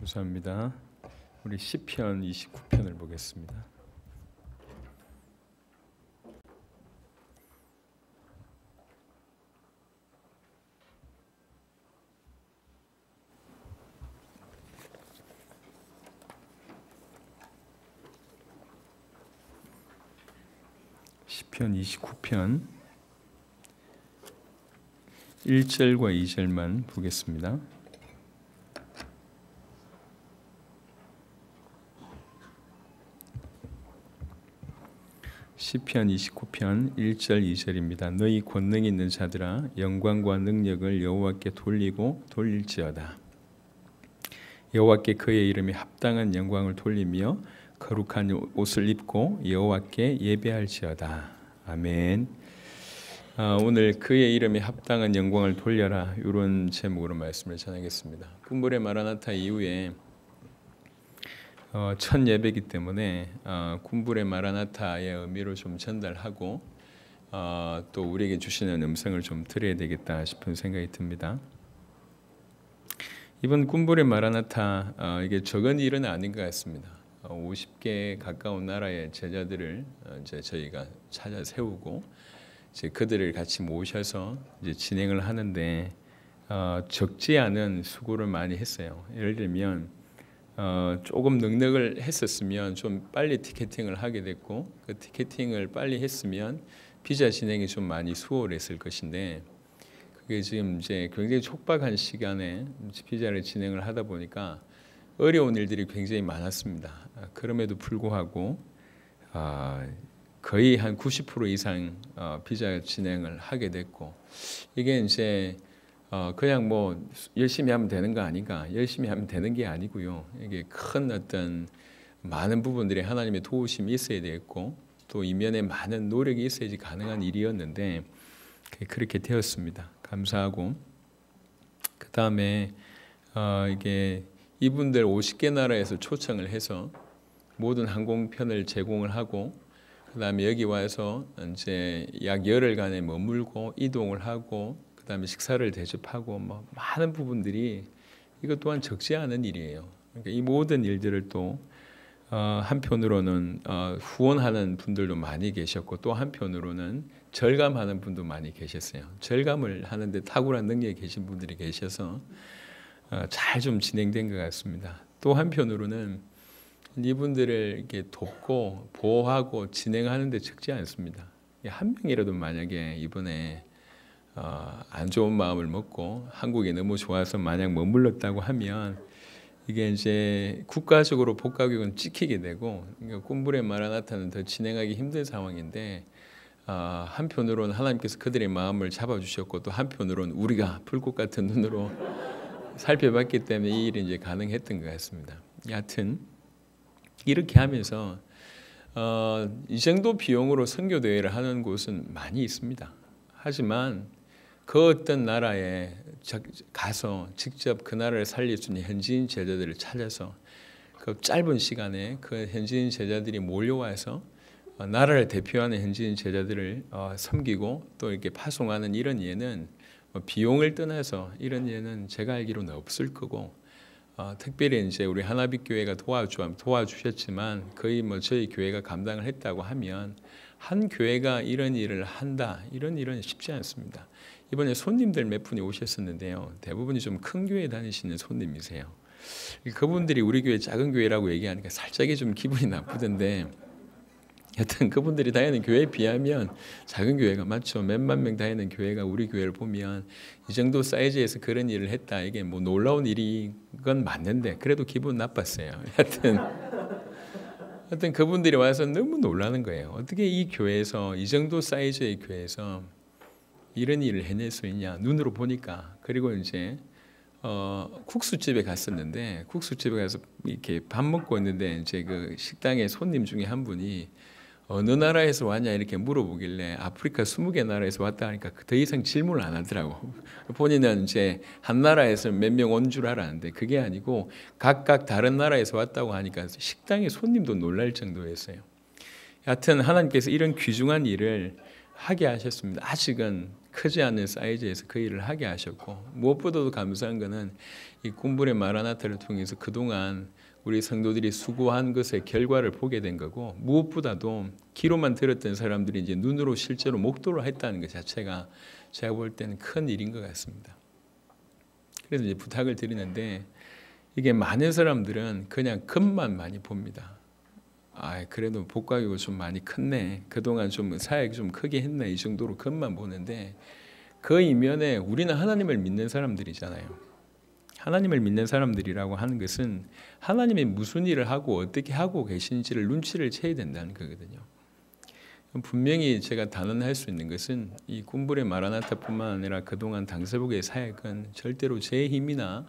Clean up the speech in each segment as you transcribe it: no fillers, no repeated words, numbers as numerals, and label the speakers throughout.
Speaker 1: 감사합니다. 우리 시편 29편을 보겠습니다. 시편 29편 1절과 2절만 보겠습니다. 시편 29편 1절 2절입니다. 너희 권능 있는 자들아 영광과 능력을 여호와께 돌리고 돌릴지어다. 여호와께 그의 이름에 합당한 영광을 돌리며 거룩한 옷을 입고 여호와께 예배할지어다. 아멘. 오늘 그의 이름에 합당한 영광을 돌려라, 이런 제목으로 말씀을 전하겠습니다. 꿈불의 마라나타 이후에 첫 예배이기 때문에 꿈불의 마라나타의 의미를 좀 전달하고 또 우리에게 주시는 음성을 좀 드려야 되겠다 싶은 생각이 듭니다. 이번 꿈불의 마라나타, 이게 적은 일은 아닌 것 같습니다. 50개 가까운 나라의 제자들을 이제 저희가 찾아 세우고 이제 그들을 같이 모셔서 이제 진행을 하는데 적지 않은 수고를 많이 했어요. 예를 들면 조금 넉넉을 했었으면 좀 빨리 티켓팅을 하게 됐고, 그 티켓팅을 빨리 했으면 비자 진행이 좀 많이 수월했을 것인데, 그게 지금 이제 굉장히 촉박한 시간에 비자를 진행을 하다 보니까 어려운 일들이 굉장히 많았습니다. 그럼에도 불구하고 거의 한 90% 이상 비자 진행을 하게 됐고, 이게 이제 그냥 뭐 열심히 하면 되는 거 아닌가, 열심히 하면 되는 게 아니고요. 이게 큰 어떤 많은 부분들이 하나님의 도우심이 있어야 되겠고, 또 이면에 많은 노력이 있어야지 가능한 일이었는데 그렇게 되었습니다. 감사하고, 그 다음에 이게 이분들 50개 나라에서 초청을 해서 모든 항공편을 제공을 하고, 그 다음에 여기 와서 이제 약 열흘간에 머물고 이동을 하고, 그 다음에 식사를 대접하고, 뭐 많은 부분들이 이것 또한 적지 않은 일이에요. 그러니까 이 모든 일들을 또 한편으로는 후원하는 분들도 많이 계셨고, 또 한편으로는 절감하는 분도 많이 계셨어요. 절감을 하는데 탁월한 능력이 계신 분들이 계셔서 잘 좀 진행된 것 같습니다. 또 한편으로는 이분들을 이렇게 돕고 보호하고 진행하는데 적지 않습니다. 한 명이라도 만약에 이번에 안 좋은 마음을 먹고 한국이 너무 좋아서 만약 머물렀다고 하면 이게 이제 국가적으로 복가격은 찍히게 되고, 그러니까 꿈불의 마라나타는 더 진행하기 힘든 상황인데, 한편으로는 하나님께서 그들의 마음을 잡아주셨고, 또 한편으로는 우리가 불꽃 같은 눈으로 살펴봤기 때문에 이 일이 이제 가능했던 것 같습니다. 여하튼 이렇게 하면서 이 정도 비용으로 선교 대회를 하는 곳은 많이 있습니다. 하지만 그 어떤 나라에 가서 직접 그 나라를 살릴 수 있는 현지인 제자들을 찾아서 그 짧은 시간에 그 현지인 제자들이 몰려와서 나라를 대표하는 현지인 제자들을 섬기고 또 이렇게 파송하는 이런 예는 비용을 떠나서 이런 예는 제가 알기로는 없을 거고, 특별히 이제 우리 하나빛 교회가 도와주셨지만 거의 뭐 저희 교회가 감당을 했다고 하면 한 교회가 이런 일을 한다, 이런 일은 쉽지 않습니다. 이번에 손님들 몇 분이 오셨었는데요, 대부분이 좀 큰 교회 다니시는 손님이세요. 그분들이 우리 교회 작은 교회라고 얘기하니까 살짝이 좀 기분이 나쁘던데, 여튼 그분들이 다니는 교회에 비하면 작은 교회가 맞죠. 몇만 명 다니는 교회가 우리 교회를 보면 이 정도 사이즈에서 그런 일을 했다, 이게 뭐 놀라운 일인 건 맞는데 그래도 기분 나빴어요. 하여튼 그분들이 와서 너무 놀라는 거예요. 어떻게 이 교회에서, 이 정도 사이즈의 교회에서 이런 일을 해낼 수 있냐, 눈으로 보니까. 그리고 이제 국수집에 갔었는데, 국수집에 가서 이렇게 밥 먹고 있는데 이제 그 식당에 손님 중에 한 분이 어느 나라에서 왔냐 이렇게 물어보길래 아프리카 20개 나라에서 왔다 하니까 더 이상 질문을 안 하더라고. 본인은 이제 한 나라에서 몇 명 온 줄 알았는데 그게 아니고 각각 다른 나라에서 왔다고 하니까 식당에 손님도 놀랄 정도였어요. 하여튼 하나님께서 이런 귀중한 일을 하게 하셨습니다. 아직은 크지 않은 사이즈에서 그 일을 하게 하셨고, 무엇보다도 감사한 것은 이 꿈불의 마라나타를 통해서 그동안 우리 성도들이 수고한 것의 결과를 보게 된 거고, 무엇보다도 귀로만 들었던 사람들이 이제 눈으로 실제로 목도를 했다는 것 자체가 제가 볼 때는 큰 일인 것 같습니다. 그래서 이제 부탁을 드리는데, 이게 많은 사람들은 그냥 겉만 많이 봅니다. 그래도 복과교가 좀 많이 컸네, 그동안 좀 사역이 좀 크게 했네, 이 정도로 겉만 보는데, 그 이면에 우리는 하나님을 믿는 사람들이잖아요. 하나님을 믿는 사람들이라고 하는 것은 하나님이 무슨 일을 하고 어떻게 하고 계신지를 눈치를 채야 된다는 거거든요. 분명히 제가 단언할 수 있는 것은 이 꿈불의 마라나타뿐만 아니라 그동안 당서복의 사역은 절대로 제 힘이나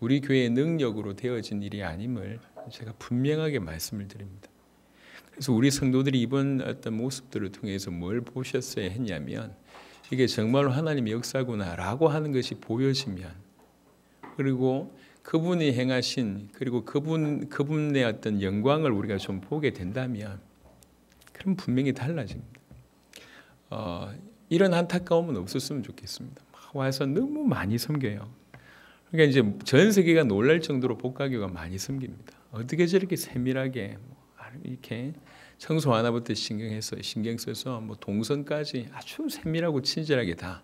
Speaker 1: 우리 교회의 능력으로 되어진 일이 아님을 제가 분명하게 말씀을 드립니다. 그래서 우리 성도들이 이번 어떤 모습들을 통해서 뭘 보셨어야 했냐면, 이게 정말로 하나님의 역사구나라고 하는 것이 보여지면, 그리고 그분이 행하신, 그리고 그분의 어떤 영광을 우리가 좀 보게 된다면, 그럼 분명히 달라집니다. 이런 안타까움은 없었으면 좋겠습니다. 와서 너무 많이 섬겨요. 그러니까 이제 전 세계가 놀랄 정도로 복과교가 많이 섬깁니다. 어떻게 저렇게 세밀하게 이렇게 청소 하나부터 신경 써서 뭐 동선까지 아주 세밀하고 친절하게 다.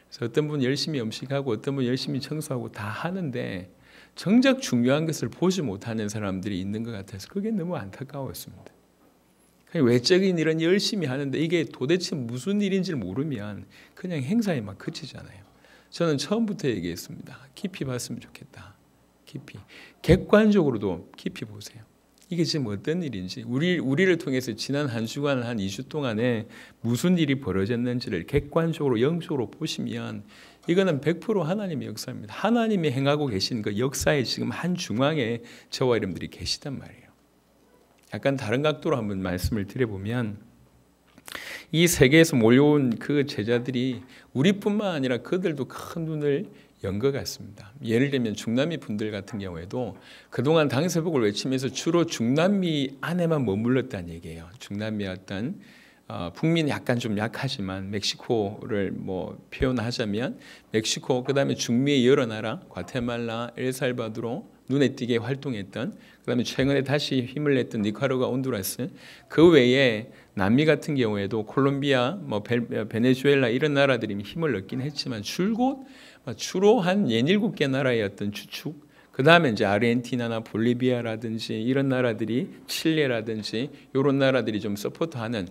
Speaker 1: 그래서 어떤 분 열심히 음식하고 어떤 분 열심히 청소하고 다 하는데, 정작 중요한 것을 보지 못하는 사람들이 있는 것 같아서 그게 너무 안타까웠습니다. 외적인 일은 열심히 하는데 이게 도대체 무슨 일인지를 모르면 그냥 행사에 막 그치잖아요. 저는 처음부터 얘기했습니다. 깊이 봤으면 좋겠다. 깊이. 객관적으로도 깊이 보세요. 이게 지금 어떤 일인지, 우리를 통해서 지난 한 주간, 한 2주 동안에 무슨 일이 벌어졌는지를 객관적으로, 영적으로 보시면 이거는 100% 하나님의 역사입니다. 하나님이 행하고 계신 그 역사의 지금 한 중앙에 저와 여러분들이 계시단 말이에요. 약간 다른 각도로 한번 말씀을 드려보면, 이 세계에서 몰려온 그 제자들이 우리뿐만 아니라 그들도 큰 눈을 연 것 같습니다. 예를 들면 중남미 분들 같은 경우에도 그동안 당서복을 외치면서 주로 중남미 안에만 머물렀다는 얘기예요. 중남미 어떤 북민이 약간 좀 약하지만 멕시코를 뭐 표현하자면 멕시코, 그다음에 중미의 여러 나라, 과테말라, 엘살바도르 눈에 띄게 활동했던, 그다음에 최근에 다시 힘을 냈던 니카라과, 온두라스, 그 외에 남미 같은 경우에도 콜롬비아, 뭐 베네수엘라 이런 나라들이 힘을 얻긴 했지만 주로 한 7개 나라의 어떤 주축, 그 다음에 이제 아르헨티나나 볼리비아라든지 이런 나라들이, 칠레라든지 이런 나라들이 좀 서포트하는,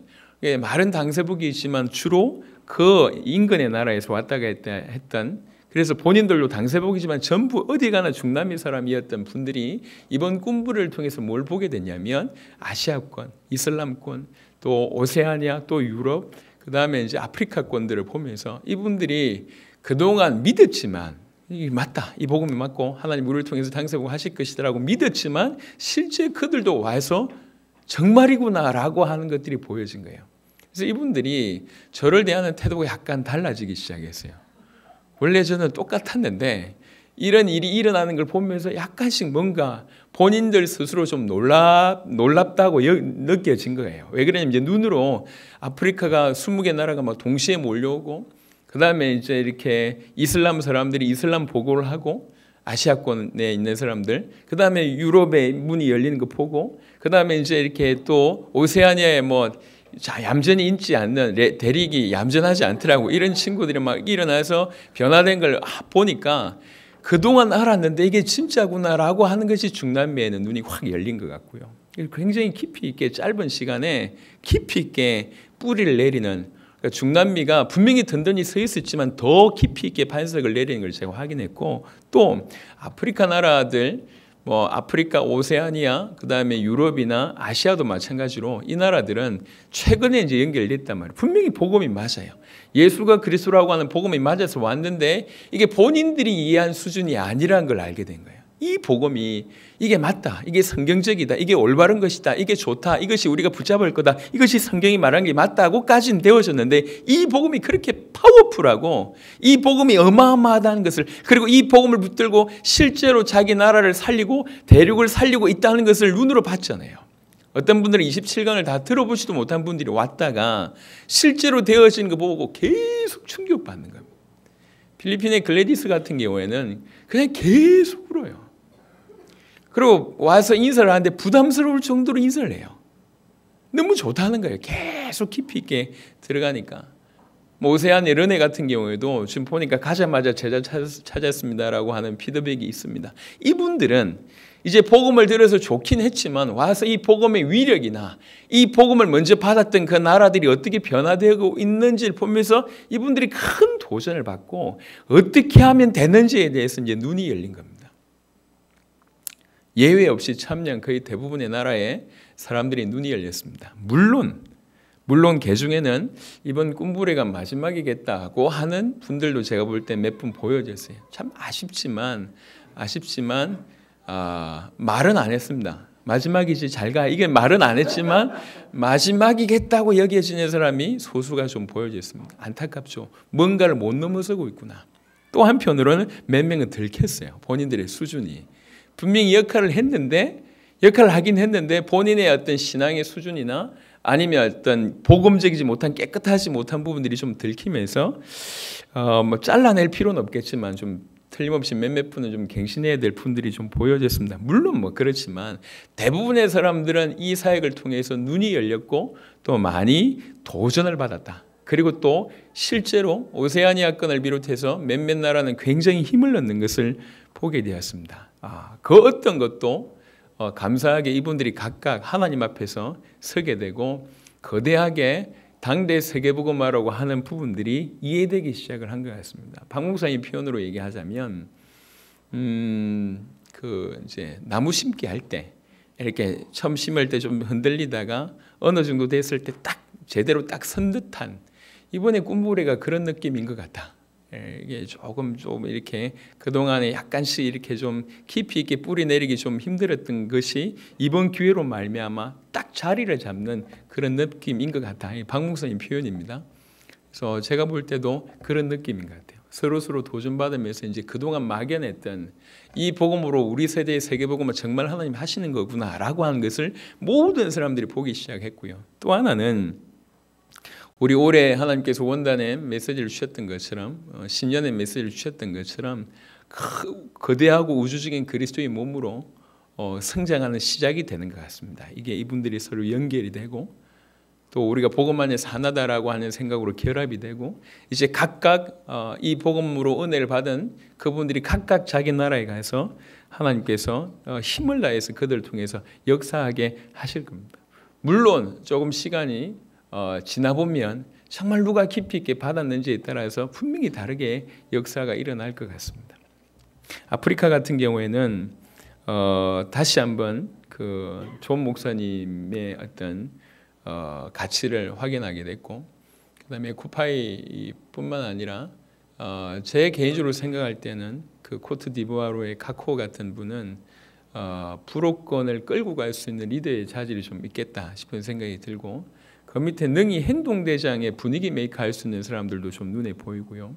Speaker 1: 말은 당서복이 있지만 주로 그 인근의 나라에서 왔다 갔다 했던, 그래서 본인들도 당서복이지만 전부 어디 가나 중남미 사람이었던 분들이 이번 꿈불을 통해서 뭘 보게 됐냐면, 아시아권, 이슬람권, 또 오세아니아, 또 유럽, 그 다음에 이제 아프리카권들을 보면서 이분들이 그동안 믿었지만, 이게 맞다, 이 복음이 맞고 하나님 우리를 통해서 당서복 하실 것이라고 믿었지만 실제 그들도 와서 정말이구나라고 하는 것들이 보여진 거예요. 그래서 이분들이 저를 대하는 태도가 약간 달라지기 시작했어요. 원래 저는 똑같았는데 이런 일이 일어나는 걸 보면서 약간씩 뭔가 본인들 스스로 좀 놀랍다고 느껴진 거예요. 왜 그러냐면 이제 눈으로 아프리카가 20개 나라가 막 동시에 몰려오고, 그 다음에 이제 이렇게 이슬람 사람들이 이슬람 보고를 하고, 아시아권에 있는 사람들, 그 다음에 유럽의 문이 열리는 거 보고, 그 다음에 이제 이렇게 또 오세아니아에 뭐 얌전히 있지 않는 대륙이 얌전하지 않더라고, 이런 친구들이 막 일어나서 변화된 걸 보니까 그동안 알았는데 이게 진짜구나라고 하는 것이 중남미에는 눈이 확 열린 것 같고요. 굉장히 깊이 있게 짧은 시간에 깊이 있게 뿌리를 내리는, 그러니까 중남미가 분명히 든든히 서 있었지만 더 깊이 있게 반석을 내리는 걸 제가 확인했고, 또 아프리카 나라들, 뭐 아프리카, 오세아니아, 그 다음에 유럽이나 아시아도 마찬가지로 이 나라들은 최근에 이제 연결됐단 말이에요. 분명히 복음이 맞아요. 예수가 그리스도라고 하는 복음이 맞아서 왔는데 이게 본인들이 이해한 수준이 아니라는 걸 알게 된 거예요. 이 복음이 이게 맞다, 이게 성경적이다, 이게 올바른 것이다, 이게 좋다, 이것이 우리가 붙잡을 거다, 이것이 성경이 말한 게 맞다고까지는 되어졌는데, 이 복음이 그렇게 파워풀하고 이 복음이 어마어마하다는 것을, 그리고 이 복음을 붙들고 실제로 자기 나라를 살리고 대륙을 살리고 있다는 것을 눈으로 봤잖아요. 어떤 분들은 27강을 다 들어보지도 못한 분들이 왔다가 실제로 되어지는 거 보고 계속 충격받는 겁니다. 필리핀의 글래디스 같은 경우에는 그냥 계속 울어요. 그리고 와서 인사를 하는데 부담스러울 정도로 인사를 해요. 너무 좋다는 거예요. 계속 깊이 있게 들어가니까. 오세안의 르네 같은 경우에도 지금 보니까 가자마자 제자 찾았습니다라고 하는 피드백이 있습니다. 이분들은 이제 복음을 들어서 좋긴 했지만 와서 이 복음의 위력이나 이 복음을 먼저 받았던 그 나라들이 어떻게 변화되고 있는지를 보면서 이분들이 큰 도전을 받고 어떻게 하면 되는지에 대해서 이제 눈이 열린 겁니다. 예외 없이 참여한 거의 대부분의 나라의 사람들이 눈이 열렸습니다. 물론 그 중에는 이번 꿈부레가 마지막이겠다고 하는 분들도 제가 볼 때 몇 분 보여졌어요. 참 아쉽지만 말은 안 했습니다. 마지막이지 잘 가. 이게 말은 안 했지만 마지막이겠다고 여겨지는 사람이 소수가 좀 보여졌습니다. 안타깝죠. 뭔가를 못 넘어서고 있구나. 또 한편으로는 몇 명은 들켰어요. 본인들의 수준이. 분명히 역할을 하긴 했는데 본인의 어떤 신앙의 수준이나 아니면 어떤 복음적이지 못한 깨끗하지 못한 부분들이 좀 들키면서 뭐 잘라낼 필요는 없겠지만 좀 틀림없이 몇몇 분은 좀 갱신해야 될 분들이 좀 보여졌습니다. 물론 뭐 그렇지만 대부분의 사람들은 이 사역을 통해서 눈이 열렸고 또 많이 도전을 받았다. 그리고 또 실제로 오세아니아권을 비롯해서 몇몇 나라는 굉장히 힘을 얻는 것을 보게 되었습니다. 그 어떤 것도 감사하게 이분들이 각각 하나님 앞에서 서게 되고 거대하게 당대 세계복음화라고 하는 부분들이 이해되기 시작을 한 것 같습니다. 박 목사님 표현으로 얘기하자면 이제 나무 심기 할 때 이렇게 처음 심을 때 좀 흔들리다가 어느 정도 됐을 때 딱 제대로 딱 선 듯한 이번에 꿈부레가 그런 느낌인 것 같다. 이게 조금 이렇게 그동안에 약간씩 이렇게 좀 깊이 있게 뿌리 내리기 좀 힘들었던 것이 이번 기회로 말미암아 딱 자리를 잡는 그런 느낌인 것 같다. 박 목사님 표현입니다. 그래서 제가 볼 때도 그런 느낌인 것 같아요. 서로 도전받으면서 이제 그동안 막연했던 이 복음으로 우리 세대의 세계복음을 정말 하나님 하시는 거구나라고 하는 것을 모든 사람들이 보기 시작했고요. 또 하나는 우리 올해 하나님께서 원단에 메시지를 주셨던 것처럼 신년에 메시지를 주셨던 것처럼 거대하고 우주적인 그리스도의 몸으로 성장하는 시작이 되는 것 같습니다. 이게 이분들이 서로 연결이 되고 또 우리가 복음 안에서 하나다라고 하는 생각으로 결합이 되고 이제 각각 이 복음으로 은혜를 받은 그분들이 각각 자기 나라에 가서 하나님께서 힘을 다해서 그들을 통해서 역사하게 하실 겁니다. 물론 조금 시간이 지나보면 정말 누가 깊이 있게 받았는지에 따라서 분명히 다르게 역사가 일어날 것 같습니다. 아프리카 같은 경우에는 다시 한번 그 존 목사님의 어떤 가치를 확인하게 됐고 그다음에 쿠파이뿐만 아니라 제 개인적으로 생각할 때는 그 코트디부아르의 카코 같은 분은 불호권을 끌고 갈 수 있는 리더의 자질이 좀 있겠다 싶은 생각이 들고 그 밑에 능히 행동대장의 분위기 메이커 할 수 있는 사람들도 좀 눈에 보이고요.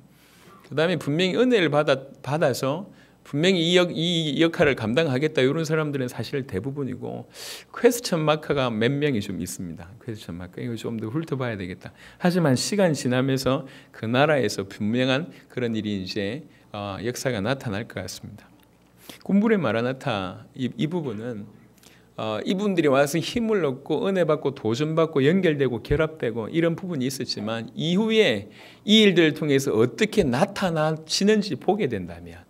Speaker 1: 그 다음에 분명히 은혜를 받아서 분명히 이 역할을 감당하겠다 이런 사람들은 사실 대부분이고 퀘스천 마크가 몇 명이 좀 있습니다. 퀘스천 마크 이거 좀 더 훑어봐야 되겠다. 하지만 시간 지나면서 그 나라에서 분명한 그런 일이 이제 역사가 나타날 것 같습니다. 꿈부레 마라나타 이 부분은 이분들이 와서 힘을 얻고 은혜 받고 도전받고 연결되고 결합되고 이런 부분이 있었지만 이후에 이 일들을 통해서 어떻게 나타나지는지 보게 된다면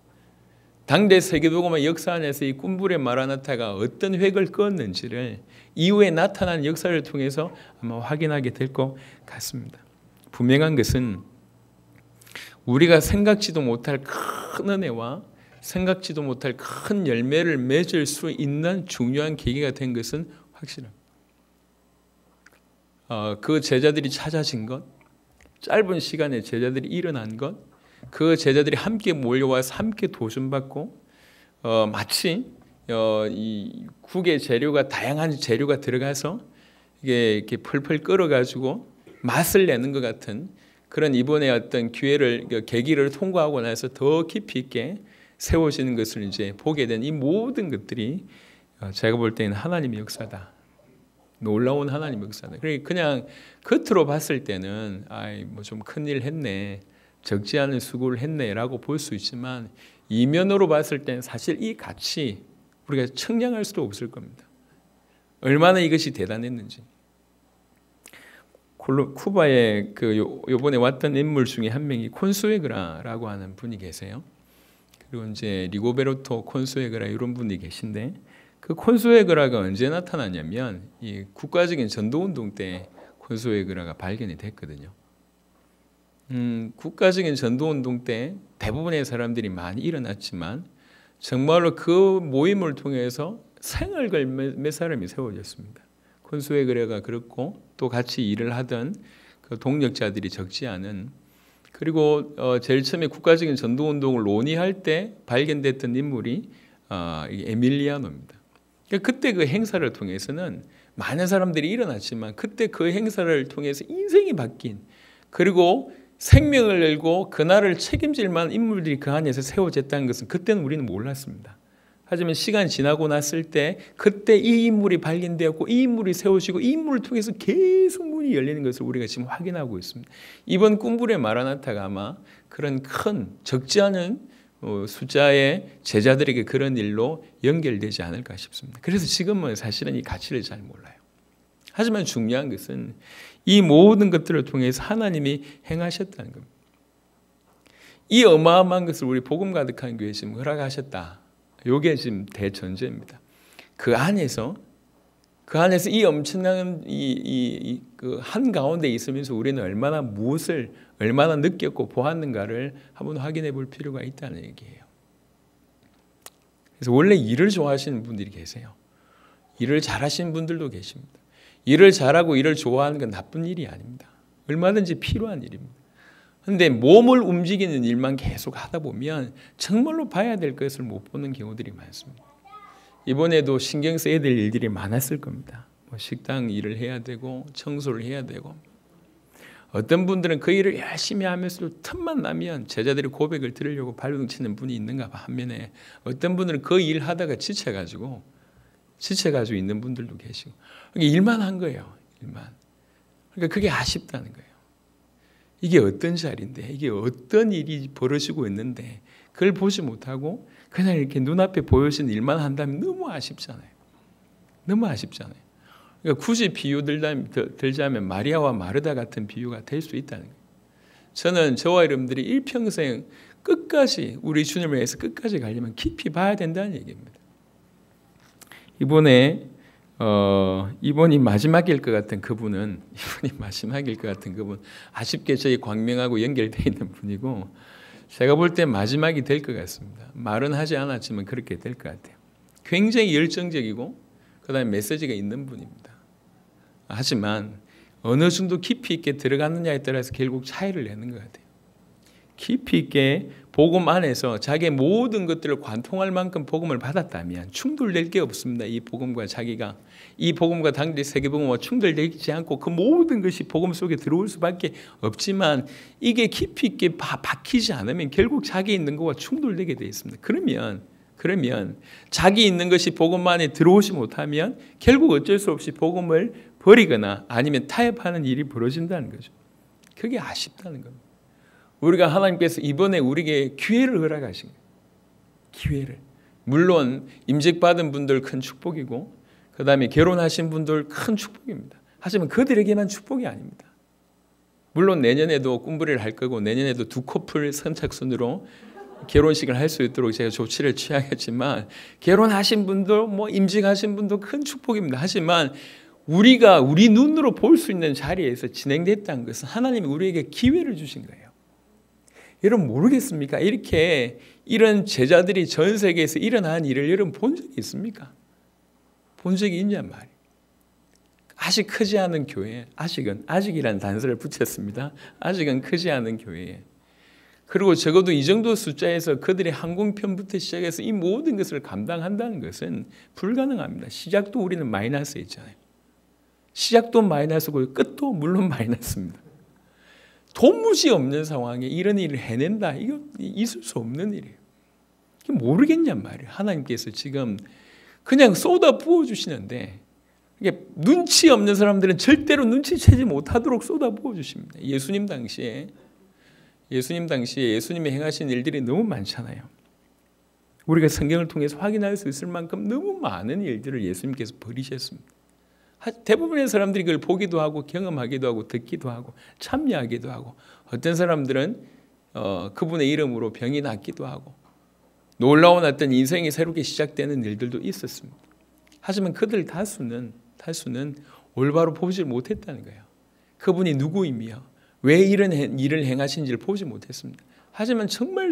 Speaker 1: 당대 세계복음의 역사 안에서 이 꿈부레 마라나타가 어떤 획을 그었는지를 이후에 나타난 역사를 통해서 아마 확인하게 될 것 같습니다. 분명한 것은 우리가 생각지도 못할 큰 은혜와 생각지도 못할 큰 열매를 맺을 수 있는 중요한 계기가 된 것은 확실합니다. 그 제자들이 찾아진 것, 짧은 시간에 제자들이 일어난 것, 그 제자들이 함께 몰려와서 함께 도전받고 마치 이 국의 재료가 다양한 재료가 들어가서 이게 이렇게 펄펄 끓어가지고 맛을 내는 것 같은 그런 이번에 어떤 계기를 통과하고 나서 더 깊이 있게 세워지는 것을 이제 보게 된 이 모든 것들이 제가 볼 때는 하나님의 역사다. 놀라운 하나님의 역사다. 그냥 겉으로 봤을 때는 뭐 좀 큰일 했네, 적지 않은 수고를 했네라고 볼 수 있지만 이면으로 봤을 때는 사실 이 가치 우리가 청량할 수도 없을 겁니다. 얼마나 이것이 대단했는지. 쿠바에 요번에 왔던 인물 중에 한 명이 콘수에그라라고 하는 분이 계세요. 그리고 이제 리고베르토 콘수에그라 이런 분이 계신데, 그 콘수에그라가 언제 나타나냐면 이 국가적인 전도운동 때 콘수에그라가 발견이 됐거든요. 국가적인 전도운동 때 대부분의 사람들이 많이 일어났지만 정말로 그 모임을 통해서 생을 걸 몇 사람이 세워졌습니다. 콘수에그라가 그렇고 또 같이 일을 하던 그 동력자들이 적지 않은, 그리고 제일 처음에 국가적인 전도운동을 논의할 때 발견됐던 인물이 에밀리아노입니다. 그때 그 행사를 통해서는 많은 사람들이 일어났지만 그때 그 행사를 통해서 인생이 바뀐, 그리고 생명을 열고 그날을 책임질 만한 인물들이 그 안에서 세워졌다는 것은 그때는 우리는 몰랐습니다. 하지만 시간이 지나고 났을 때 그때 이 인물이 발견되었고 이 인물이 세워지고 이 인물을 통해서 계속 문이 열리는 것을 우리가 지금 확인하고 있습니다. 이번 꿈불의 마라나타가 아마 그런 큰 적지 않은 숫자의 제자들에게 그런 일로 연결되지 않을까 싶습니다. 그래서 지금은 사실은 이 가치를 잘 몰라요. 하지만 중요한 것은 이 모든 것들을 통해서 하나님이 행하셨다는 겁니다. 이 어마어마한 것을 우리 복음 가득한 교회에 지금 허락하셨다. 이게 지금 대전제입니다. 그 안에서 이 엄청난 그 한가운데 있으면서 우리는 얼마나 무엇을 얼마나 느꼈고 보았는가를 한번 확인해 볼 필요가 있다는 얘기예요. 그래서 원래 일을 좋아하시는 분들이 계세요. 일을 잘하시는 분들도 계십니다. 일을 잘하고 일을 좋아하는 건 나쁜 일이 아닙니다. 얼마든지 필요한 일입니다. 그런데 몸을 움직이는 일만 계속 하다 보면 정말로 봐야 될 것을 못 보는 경우들이 많습니다. 이번에도 신경 써야 될 일들이 많았을 겁니다. 식당 일을 해야 되고 청소를 해야 되고, 어떤 분들은 그 일을 열심히 하면서도 틈만 나면 제자들이 고백을 들으려고 발버둥치는 분이 있는가 봐. 반면에 어떤 분들은 그 일 하다가 지쳐가지고 있는 분들도 계시고, 일만 한 거예요. 일만. 그러니까 그게 아쉽다는 거예요. 이게 어떤 자리인데, 이게 어떤 일이 벌어지고 있는데 그걸 보지 못하고 그냥 이렇게 눈앞에 보여진 일만 한다면 너무 아쉽잖아요. 너무 아쉽잖아요. 그러니까 굳이 비유 들자면 마리아와 마르다 같은 비유가 될 수 있다는 거예요. 저는 저와 여러분들이 일평생 끝까지 우리 주님을 위해서 끝까지 가려면 깊이 봐야 된다는 얘기입니다. 이번이 마지막일 것 같은 그분은 아쉽게 저희 광명하고 연결되어 있는 분이고, 제가 볼 때 마지막이 될 것 같습니다. 말은 하지 않았지만 그렇게 될 것 같아요. 굉장히 열정적이고 그다음에 메시지가 있는 분입니다. 하지만 어느 정도 깊이 있게 들어갔느냐에 따라서 결국 차이를 내는 것 같아요. 깊이 있게 복음 안에서 자기의 모든 것들을 관통할 만큼 복음을 받았다면 충돌될 게 없습니다. 이 복음과 자기가, 이 복음과 당대 세계복음과 충돌되지 않고 그 모든 것이 복음 속에 들어올 수밖에 없지만, 이게 깊이 있게 박히지 않으면 결국 자기 있는 것과 충돌되게 되어 있습니다. 그러면 자기 있는 것이 복음 안에 들어오지 못하면 결국 어쩔 수 없이 복음을 버리거나 아니면 타협하는 일이 벌어진다는 거죠. 그게 아쉽다는 겁니다. 우리가 하나님께서 이번에 우리에게 기회를 허락하신 거예요. 기회를. 물론 임직받은 분들 큰 축복이고 그 다음에 결혼하신 분들 큰 축복입니다. 하지만 그들에게만 축복이 아닙니다. 물론 내년에도 꿈부리를 할 거고 내년에도 2커플 선착순으로 결혼식을 할 수 있도록 제가 조치를 취하겠지만, 결혼하신 분도 임직하신 분도 큰 축복입니다. 하지만 우리가 우리 눈으로 볼 수 있는 자리에서 진행됐다는 것은 하나님이 우리에게 기회를 주신 거예요. 여러분 모르겠습니까? 이런 제자들이 전 세계에서 일어난 일을 여러분 본 적이 있습니까? 본 적이 있냔 말이에요. 아직 크지 않은 교회, 아직이라는 단서를 붙였습니다. 아직은 크지 않은 교회에. 그리고 적어도 이 정도 숫자에서 그들의 항공편부터 시작해서 이 모든 것을 감당한다는 것은 불가능합니다. 시작도 우리는 마이너스에 있잖아요. 시작도 마이너스고 끝도 물론 마이너스입니다. 도무지 없는 상황에 이런 일을 해낸다. 이거 있을 수 없는 일이에요. 모르겠냔 말이에요. 하나님께서 지금 그냥 쏟아 부어주시는데 이게 눈치 없는 사람들은 절대로 눈치채지 못하도록 쏟아부어 주십니다. 예수님 당시에 예수님이 행하신 일들이 너무 많잖아요. 우리가 성경을 통해서 확인할 수 있을 만큼 너무 많은 일들을 예수님께서 벌이셨습니다. 대부분의 사람들이 그걸 보기도 하고 경험하기도 하고 듣기도 하고 참여하기도 하고, 어떤 사람들은 그분의 이름으로 병이 낫기도 하고 놀라운 어떤 인생이 새롭게 시작되는 일들도 있었습니다. 하지만 그들 다수는 올바로 보지 못했다는 거예요. 그분이 누구이며 왜 이런 일을 행하신지를 보지 못했습니다. 하지만 정말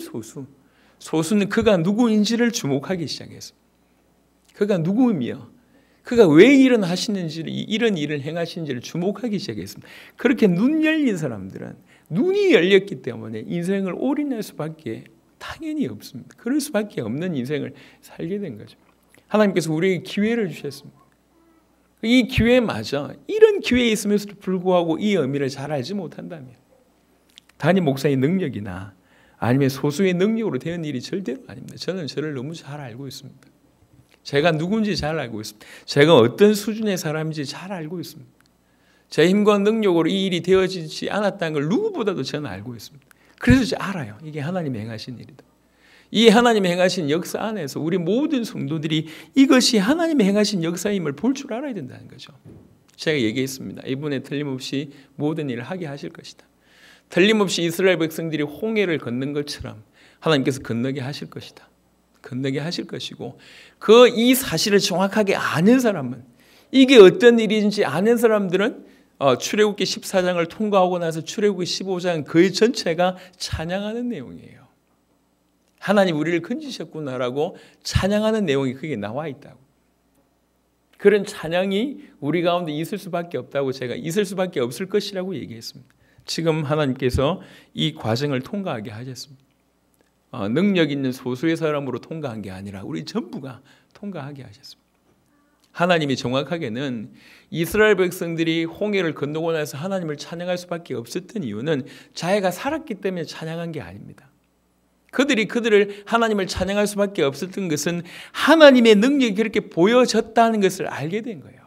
Speaker 1: 소수는 그가 누구인지를 주목하기 시작했습니다. 그가 누구이며 그가 왜 이런 일을 행하시는지를 주목하기 시작했습니다. 그렇게 눈 열린 사람들은 눈이 열렸기 때문에 인생을 올인할 수밖에 당연히 없습니다. 그럴 수밖에 없는 인생을 살게 된 거죠. 하나님께서 우리에게 기회를 주셨습니다. 이 기회마저, 이런 기회에 있으면서도 불구하고 이 의미를 잘 알지 못한다면 단임 목사의 능력이나 아니면 소수의 능력으로 되는 일이 절대로 아닙니다. 저는 저를 너무 잘 알고 있습니다. 제가 누군지 잘 알고 있습니다. 제가 어떤 수준의 사람인지 잘 알고 있습니다. 제 힘과 능력으로 이 일이 되어지지 않았다는 걸 누구보다도 저는 알고 있습니다. 그래서 알아요. 이게 하나님이 행하신 일이다. 이 하나님이 행하신 역사 안에서 우리 모든 성도들이 이것이 하나님이 행하신 역사임을 볼 줄 알아야 된다는 거죠. 제가 얘기했습니다. 이번에 틀림없이 모든 일을 하게 하실 것이다. 틀림없이 이스라엘 백성들이 홍해를 건넌 것처럼 하나님께서 건너게 하실 것이다. 건너게 하실 것이고, 이 사실을 정확하게 아는 사람은, 이게 어떤 일인지 아는 사람들은 출애굽기 14장을 통과하고 나서 출애굽기 15장 그 전체가 찬양하는 내용이에요. 하나님 우리를 건지셨구나라고 찬양하는 내용이 거기에 나와 있다고. 그런 찬양이 우리 가운데 있을 수밖에 없다고, 제가 있을 수밖에 없을 것이라고 얘기했습니다. 지금 하나님께서 이 과정을 통과하게 하셨습니다. 능력 있는 소수의 사람으로 통과한 게 아니라 우리 전부가 통과하게 하셨습니다. 하나님이 정확하게는 이스라엘 백성들이 홍해를 건너고 나서 하나님을 찬양할 수밖에 없었던 이유는 자기가 살았기 때문에 찬양한 게 아닙니다. 그들을 하나님을 찬양할 수밖에 없었던 것은 하나님의 능력이 그렇게 보여졌다는 것을 알게 된 거예요.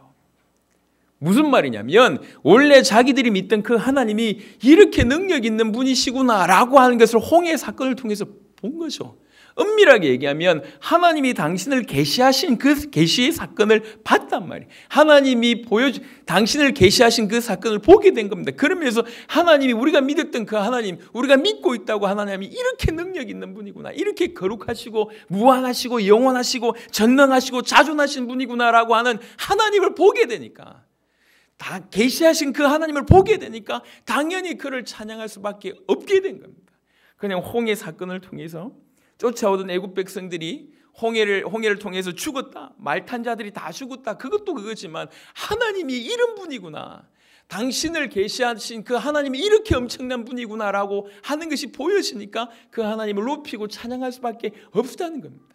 Speaker 1: 무슨 말이냐면 원래 자기들이 믿던 그 하나님이 이렇게 능력 있는 분이시구나라고 하는 것을 홍해 사건을 통해서 본 거죠. 엄밀하게 얘기하면 하나님이 당신을 계시하신 그 계시의 사건을 봤단 말이에요. 하나님이 당신을 계시하신 그 사건을 보게 된 겁니다. 그러면서 하나님이, 우리가 믿었던 그 하나님, 우리가 믿고 있다고 하나님이 이렇게 능력 있는 분이구나, 이렇게 거룩하시고 무한하시고 영원하시고 전능하시고 자존하신 분이구나라고 하는 하나님을 보게 되니까, 다 계시하신 그 하나님을 보게 되니까 당연히 그를 찬양할 수밖에 없게 된 겁니다. 그냥 홍해 사건을 통해서 쫓아오던 애굽 백성들이 홍해를 통해서 죽었다, 말 탄 자들이 다 죽었다, 그것도 그거지만 하나님이 이런 분이구나, 당신을 계시하신 그 하나님이 이렇게 엄청난 분이구나라고 하는 것이 보여지니까 그 하나님을 높이고 찬양할 수밖에 없다는 겁니다.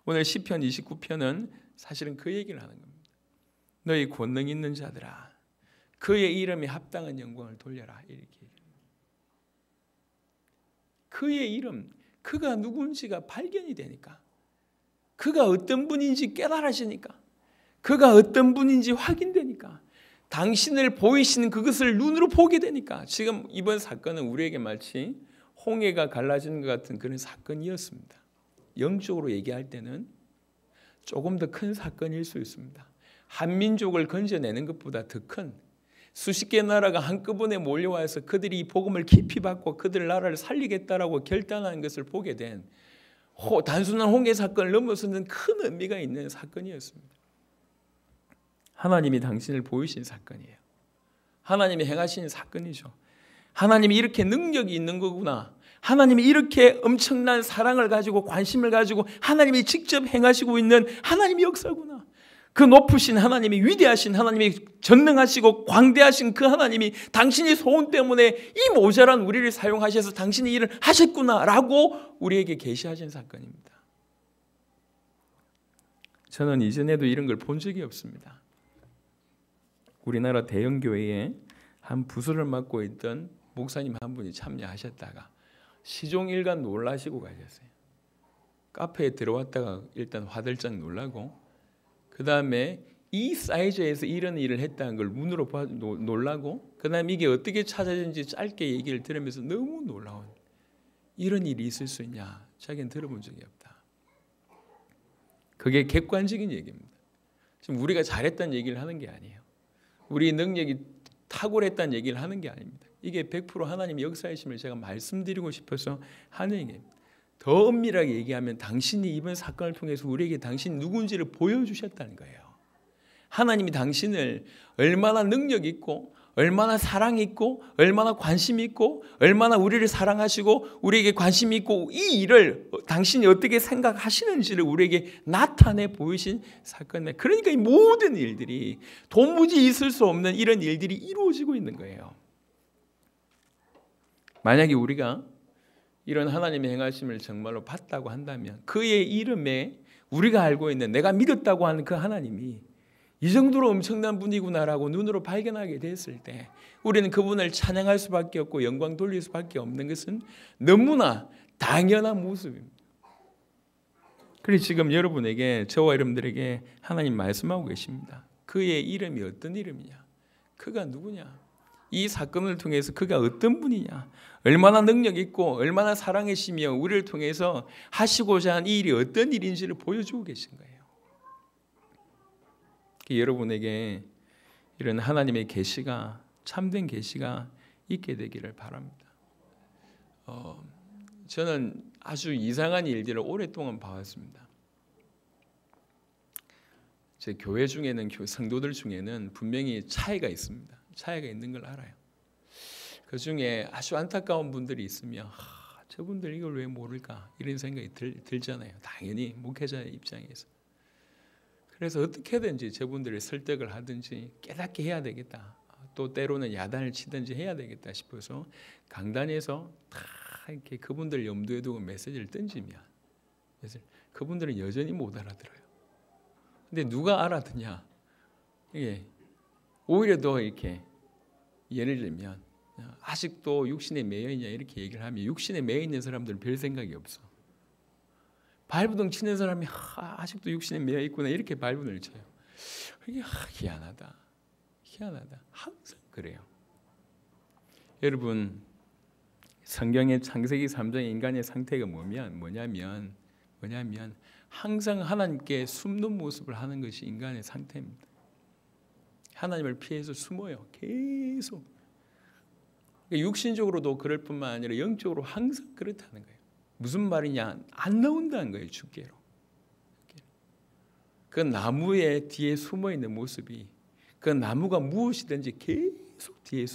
Speaker 1: 오늘 시편 29편은 사실은 그 얘기를 하는 겁니다. 너희 권능 있는 자들아, 그의 이름에 합당한 영광을 돌려라, 이렇게. 그의 이름, 그가 누군지가 발견이 되니까, 그가 어떤 분인지 깨달아지니까, 그가 어떤 분인지 확인되니까, 당신을 보이시는 그것을 눈으로 보게 되니까, 지금 이번 사건은 우리에게 마치 홍해가 갈라지는 것 같은 그런 사건이었습니다. 영적으로 얘기할 때는 조금 더 큰 사건일 수 있습니다. 한민족을 건져내는 것보다 더 큰, 수십 개의 나라가 한꺼번에 몰려와서 그들이 이 복음을 깊이 받고 그들 나라를 살리겠다라고 결단하는 것을 보게 된 단순한 홍해 사건을 넘어서는 큰 의미가 있는 사건이었습니다. 하나님이 당신을 보이신 사건이에요. 하나님이 행하신 사건이죠. 하나님이 이렇게 능력이 있는 거구나, 하나님이 이렇게 엄청난 사랑을 가지고 관심을 가지고 하나님이 직접 행하시고 있는 하나님의 역사구나, 그 높으신 하나님이, 위대하신 하나님이, 전능하시고 광대하신 그 하나님이 당신의 소원 때문에 이 모자란 우리를 사용하셔서 당신이 일을 하셨구나라고 우리에게 계시하신 사건입니다. 저는 이전에도 이런 걸 본 적이 없습니다. 우리나라 대형교회에 한 부서를 맡고 있던 목사님 한 분이 참여하셨다가 시종일관 놀라시고 가셨어요. 카페에 들어왔다가 일단 화들짝 놀라고, 그 다음에 이 사이즈에서 이런 일을 했다는 걸 눈으로 놀라고, 그 다음에 이게 어떻게 찾아졌는지 짧게 얘기를 들으면서 너무 놀라운, 이런 일이 있을 수 있냐, 자기는 들어본 적이 없다. 그게 객관적인 얘기입니다. 지금 우리가 잘했다는 얘기를 하는 게 아니에요. 우리 능력이 탁월했다는 얘기를 하는 게 아닙니다. 이게 100% 하나님의 역사이심을 제가 말씀드리고 싶어서 하는 얘기입니다. 더 엄밀하게 얘기하면 당신이 이번 사건을 통해서 우리에게 당신이 누군지를 보여주셨다는 거예요. 하나님이 당신을 얼마나 능력 있고, 얼마나 사랑 있고, 얼마나 관심 있고, 얼마나 우리를 사랑하시고 우리에게 관심 있고, 이 일을 당신이 어떻게 생각하시는지를 우리에게 나타내 보이신 사건입니다. 그러니까 이 모든 일들이, 도무지 있을 수 없는 이런 일들이 이루어지고 있는 거예요. 만약에 우리가 이런 하나님의 행하심을 정말로 봤다고 한다면, 그의 이름에 우리가 알고 있는, 내가 믿었다고 하는 그 하나님이 이 정도로 엄청난 분이구나라고 눈으로 발견하게 됐을 때 우리는 그분을 찬양할 수밖에 없고 영광 돌릴 수밖에 없는 것은 너무나 당연한 모습입니다. 그래서 지금 여러분에게, 저와 여러분들에게 하나님 말씀하고 계십니다. 그의 이름이 어떤 이름이냐, 그가 누구냐, 이 사건을 통해서 그가 어떤 분이냐, 얼마나 능력 있고 얼마나 사랑이시며 우리를 통해서 하시고자 한 이 일이 어떤 일인지를 보여주고 계신 거예요. 여러분에게 이런 하나님의 계시가, 참된 계시가 있게 되기를 바랍니다. 저는 아주 이상한 일들을 오랫동안 봐왔습니다. 제 교회 중에는, 성도들 중에는 분명히 차이가 있습니다. 차이가 있는 걸 알아요. 그 중에 아주 안타까운 분들이 있으면 저분들 이걸 왜 모를까, 이런 생각이 들잖아요. 당연히 목회자의 입장에서. 그래서 어떻게든지 저분들을 설득을 하든지 깨닫게 해야 되겠다, 또 때로는 야단을 치든지 해야 되겠다 싶어서 강단에서 다 이렇게 그분들 염두에 두고 메시지를 던지면 그분들은 여전히 못 알아들어요. 근데 누가 알아듣냐? 이게 오히려 더 이렇게, 예를 들면 아직도 육신에 매여 있냐 이렇게 얘기를 하면, 육신에 매여 있는 사람들은 별 생각이 없어. 발부둥 치는 사람이 아직도 육신에 매여 있구나 이렇게 발부둥을 쳐요. 이게 희한하다. 항상 그래요. 여러분, 성경의 창세기 3장의 인간의 상태가 뭐냐면 항상 하나님께 숨는 모습을 하는 것이 인간의 상태입니다. 하나님을 피해서 숨어요. 계속. 육신적으로도 그럴 뿐만 아니라 영적으로 항상 그렇다는 거예요. 무슨 말이냐? 안 나온다는 거예요. 주께로. 그 나무의 뒤에 숨어 있는 모습이, 그 나무가 무엇이든지 계속 뒤에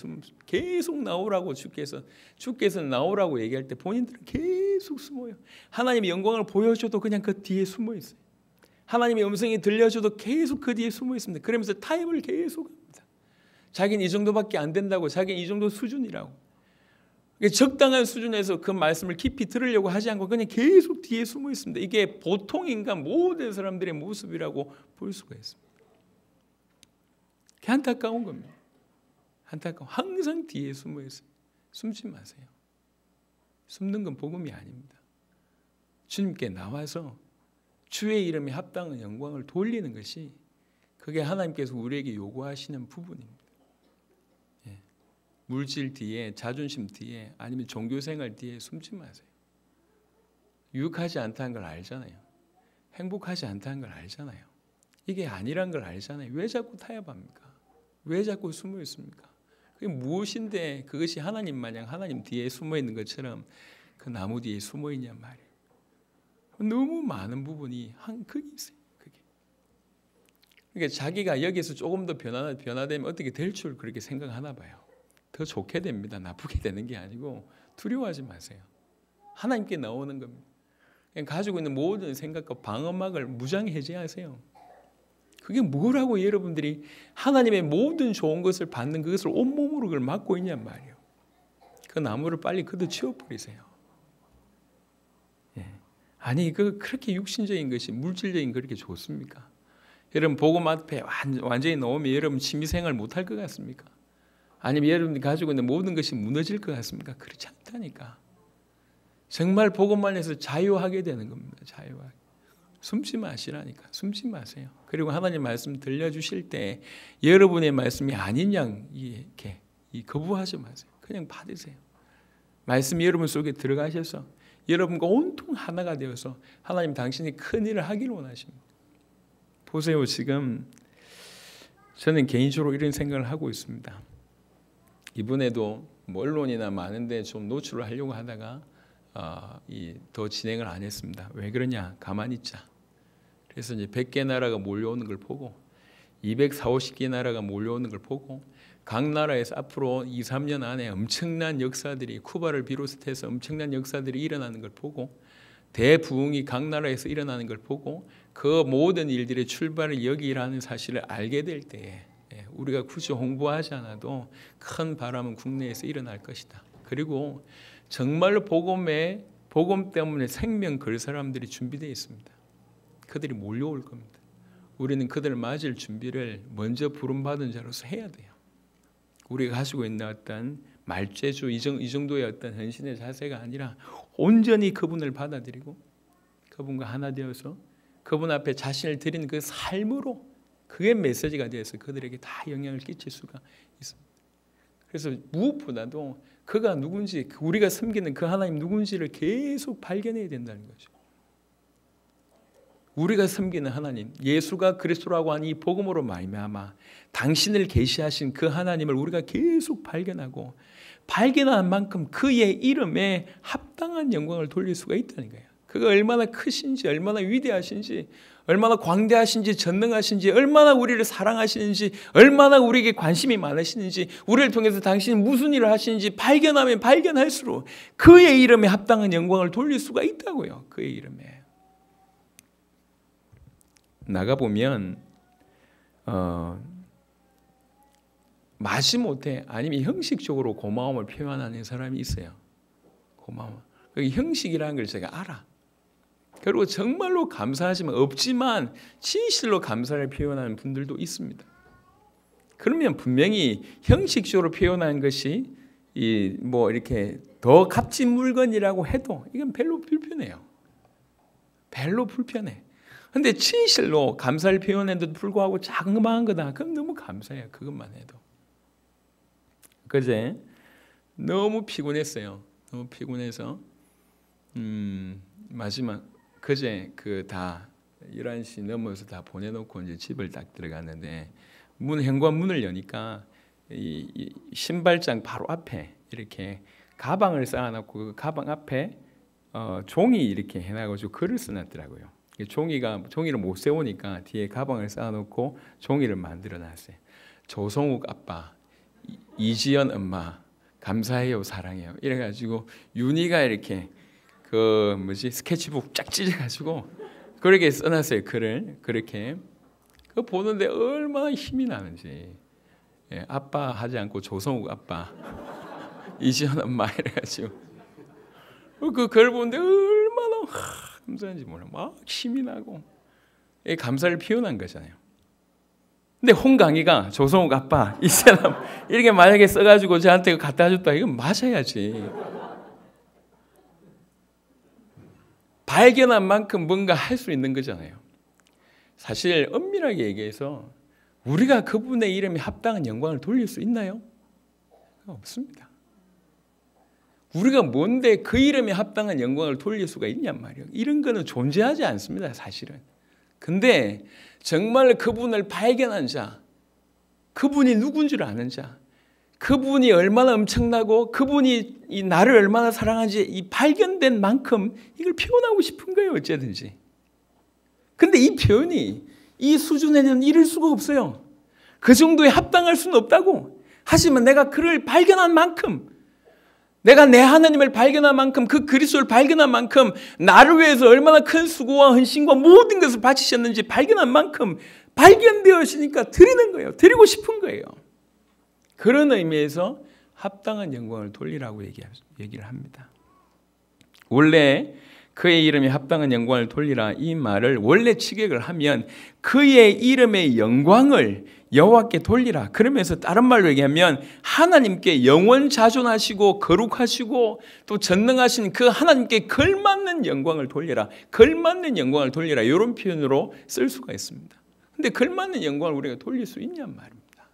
Speaker 1: 계속 나오라고 주께서 나오라고 얘기할 때 본인들은 계속 숨어요. 하나님의 영광을 보여줘도 그냥 그 뒤에 숨어 있어요. 하나님의 음성이 들려줘도 계속 그 뒤에 숨어 있습니다. 그러면서 타협을 계속 합니다. 자기는 이 정도밖에 안 된다고, 자기는 이 정도 수준이라고. 적당한 수준에서 그 말씀을 깊이 들으려고 하지 않고 그냥 계속 뒤에 숨어 있습니다. 이게 보통 인간 모든 사람들의 모습이라고 볼 수가 있습니다. 안타까운 겁니다. 안타까워. 항상 뒤에 숨어 있어요. 숨지 마세요. 숨는 건 복음이 아닙니다. 주님께 나와서 주의 이름에 합당한 영광을 돌리는 것이, 그게 하나님께서 우리에게 요구하시는 부분입니다. 물질 뒤에, 자존심 뒤에, 아니면 종교생활 뒤에 숨지 마세요. 유익하지 않다는 걸 알잖아요. 행복하지 않다는 걸 알잖아요. 이게 아니란 걸 알잖아요. 왜 자꾸 타협합니까? 왜 자꾸 숨어 있습니까? 그게 무엇인데 그것이 하나님 마냥 하나님 뒤에 숨어 있는 것처럼 그 나무 뒤에 숨어 있냔 말이에요. 너무 많은 부분이 그게 있어요. 그게. 그러니까 자기가 여기서 조금 더 변화되면 어떻게 될 줄 그렇게 생각하나 봐요. 더 좋게 됩니다. 나쁘게 되는 게 아니고 두려워하지 마세요. 하나님께 나오는 겁니다. 그냥 가지고 있는 모든 생각과 방어막을 무장 해제하세요. 그게 뭐라고 여러분들이 하나님의 모든 좋은 것을 받는 그것을 온몸으로 그걸 막고 있냔 말이에요. 그 나무를 빨리 걷어치워버리세요. 아니 그렇게 육신적인 것이, 물질적인 그렇게 좋습니까? 여러분 복음 앞에 완전히 놓으면 여러분 취미생활 못할 것 같습니까? 아니면 여러분이 가지고 있는 모든 것이 무너질 것 같습니까? 그렇지 않다니까. 정말 복음만 해서 자유하게 되는 겁니다. 자유하게. 숨지 마시라니까. 숨지 마세요. 그리고 하나님 말씀 들려주실 때 여러분의 말씀이 아닌 양 이렇게 거부하지 마세요. 그냥 받으세요. 말씀이 여러분 속에 들어가셔서 여러분과 온통 하나가 되어서 하나님 당신이 큰 일을 하기를 원하십니다. 보세요. 지금 저는 개인적으로 이런 생각을 하고 있습니다. 이번에도 언론이나 많은데 좀 노출을 하려고 하다가 더 진행을 안 했습니다. 왜 그러냐? 가만히 있자. 그래서 이제 100개 나라가 몰려오는 걸 보고 240~250개 나라가 몰려오는 걸 보고 각 나라에서 앞으로 2~3년 안에 엄청난 역사들이 쿠바를 비롯해서 엄청난 역사들이 일어나는 걸 보고 대부흥이 각 나라에서 일어나는 걸 보고 그 모든 일들의 출발을 여기라는 사실을 알게 될 때에 우리가 굳이 홍보하지 않아도 큰 바람은 국내에서 일어날 것이다. 그리고 정말로 복음 때문에 생명 걸 사람들이 준비되어 있습니다. 그들이 몰려올 겁니다. 우리는 그들을 맞을 준비를 먼저 부름받은 자로서 해야 돼요. 우리가 가지고 있는 어떤 말죄주 이 정도의 어떤 헌신의 자세가 아니라 온전히 그분을 받아들이고 그분과 하나 되어서 그분 앞에 자신을 드리는 그 삶으로 그게 메시지가 되어서 그들에게 다 영향을 끼칠 수가 있습니다. 그래서 무엇보다도 그가 누군지 우리가 섬기는 그 하나님 누군지를 계속 발견해야 된다는 거죠. 우리가 섬기는 하나님 예수가 그리스도라고 하는 이 복음으로 말미암아 당신을 계시하신 그 하나님을 우리가 계속 발견하고 발견한 만큼 그의 이름에 합당한 영광을 돌릴 수가 있다는 거예요. 그가 얼마나 크신지 얼마나 위대하신지 얼마나 광대하신지 전능하신지 얼마나 우리를 사랑하시는지 얼마나 우리에게 관심이 많으시는지 우리를 통해서 당신이 무슨 일을 하시는지 발견하면 발견할수록 그의 이름에 합당한 영광을 돌릴 수가 있다고요. 그의 이름에. 나가보면 마지못해 아니면 형식적으로 고마움을 표현하는 사람이 있어요. 고마움. 그 형식이라는 걸 제가 알아. 그리고 정말로 감사하지만 없지만 진실로 감사를 표현하는 분들도 있습니다. 그러면 분명히 형식적으로 표현하는 것이 이렇게 더 값진 물건이라고 해도 이건 별로 불편해요. 별로 불편해. 근데 진실로 감사를 표현해도 불구하고 자그마한 거다. 그럼 너무 감사해요. 그것만 해도. 그제 너무 피곤했어요. 너무 피곤해서 마지막 그제 다 11시 넘어서 다 보내놓고 이제 집을 딱 들어갔는데 현관문을 여니까 이 신발장 바로 앞에 이렇게 가방을 쌓아놓고 그 가방 앞에 종이 이렇게 해놔가지고 글을 써놨더라고요. 종이를 못 세우니까 뒤에 가방을 쌓아놓고 종이를 만들어놨어요. 조성욱 아빠, 이지연 엄마 감사해요, 사랑해요. 이래가지고 윤희가 이렇게 스케치북 쫙 찢어가지고 그렇게 써놨어요. 글을 그렇게. 그거 보는데 얼마나 힘이 나는지. 아빠 하지 않고 조성욱 아빠, 이지연 엄마 이래가지고 그 글 보는데 얼마나 감사한지 몰라. 막 힘이 나고 감사를 표현한 거잖아요. 근데 홍강희가 조성욱 아빠 이 사람 이렇게 만약에 써가지고 저한테 갖다 줬다 이건 맞아야지. 발견한 만큼 뭔가 할 수 있는 거잖아요. 사실 엄밀하게 얘기해서 우리가 그분의 이름에 합당한 영광을 돌릴 수 있나요? 없습니다. 우리가 뭔데 그 이름에 합당한 영광을 돌릴 수가 있냔 말이에요. 이런 거는 존재하지 않습니다. 사실은. 근데 정말 그분을 발견한 자, 그분이 누군지를 아는 자, 그분이 얼마나 엄청나고 그분이 이 나를 얼마나 사랑하는지 이 발견된 만큼 이걸 표현하고 싶은 거예요. 어쨌든지. 근데 이 표현이 이 수준에는 이를 수가 없어요. 그 정도에 합당할 수는 없다고. 하지만 내가 그를 발견한 만큼 내가 내 하나님을 발견한 만큼 그 그리스도를 발견한 만큼 나를 위해서 얼마나 큰 수고와 헌신과 모든 것을 바치셨는지 발견한 만큼 발견되었으니까 드리는 거예요. 드리고 싶은 거예요. 그런 의미에서 합당한 영광을 돌리라고 얘기를 합니다. 원래 그의 이름에 합당한 영광을 돌리라. 이 말을 원래 직역을 하면 그의 이름의 영광을 여호와께 돌리라. 그러면서 다른 말로 얘기하면 하나님께 영원 자존하시고 거룩하시고 또 전능하신 그 하나님께 걸맞는 영광을 돌리라. 걸맞는 영광을 돌리라. 이런 표현으로 쓸 수가 있습니다. 근데 걸맞는 영광을 우리가 돌릴 수 있냔 말입니다.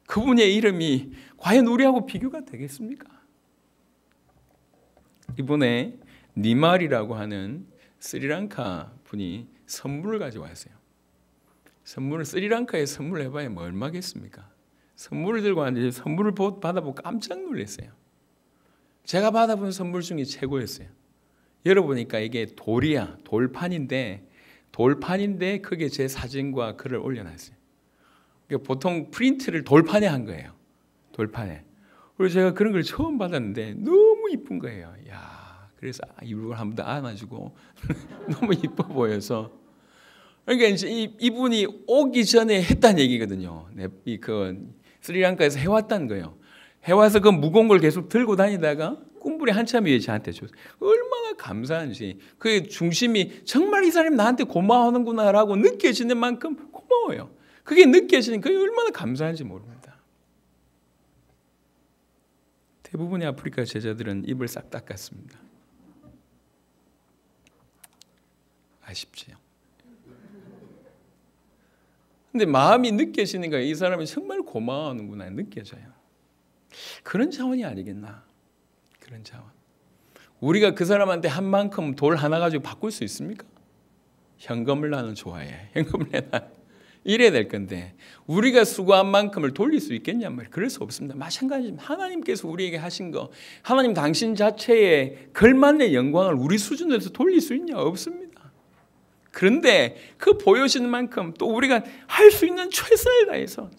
Speaker 1: 그분의 이름이 과연 우리하고 비교가 되겠습니까? 이번에 니말이라고 하는 스리랑카 분이 선물을 가져왔어요. 선물을 스리랑카에 선물을 해봐야 뭐 얼마겠습니까? 선물을 들고 왔는데 선물을 받아보고 깜짝 놀랐어요. 제가 받아본 선물 중에 최고였어요. 열어보니까 이게 돌이야. 돌판인데 거기에 제 사진과 글을 올려놨어요. 그러니까 보통 프린트를 돌판에 한 거예요. 돌판에. 그리고 제가 그런 걸 처음 받았는데 너무 이쁜 거예요. 야. 그래서 이걸 한번 더 안아주고 너무 이뻐 보여서. 그러니까 이제 이분이 오기 전에 했다는 얘기거든요. 그 스리랑카에서 해왔다는 거예요. 해와서 그 무거운 걸 계속 들고 다니다가 꿈불이 한참 위에 저한테 줬어요. 얼마나 감사한지. 그 중심이 정말 이 사람이 나한테 고마워하는구나라고 느껴지는 만큼 고마워요. 그게 느껴지는 그게 얼마나 감사한지 모릅니다. 대부분의 아프리카 제자들은 입을 싹 닦았습니다. 아쉽지요. 근데 마음이 느껴지는 거예요. 이 사람이 정말 고마워하는구나 느껴져요. 그런 차원이 아니겠나. 그런 차원. 우리가 그 사람한테 한 만큼 돌 하나 가지고 바꿀 수 있습니까? 현금을 나는 좋아해. 현금을 내놔. 이래야 될 건데 우리가 수고한 만큼을 돌릴 수 있겠냐 말이에요. 그럴 수 없습니다. 마찬가지입니다. 하나님께서 우리에게 하신 거 하나님 당신 자체에 걸맞는 영광을 우리 수준에서 돌릴 수 있냐? 없습니다. 그런데 그 보여지는 만큼 또 우리가 할 수 있는 최선을 다해서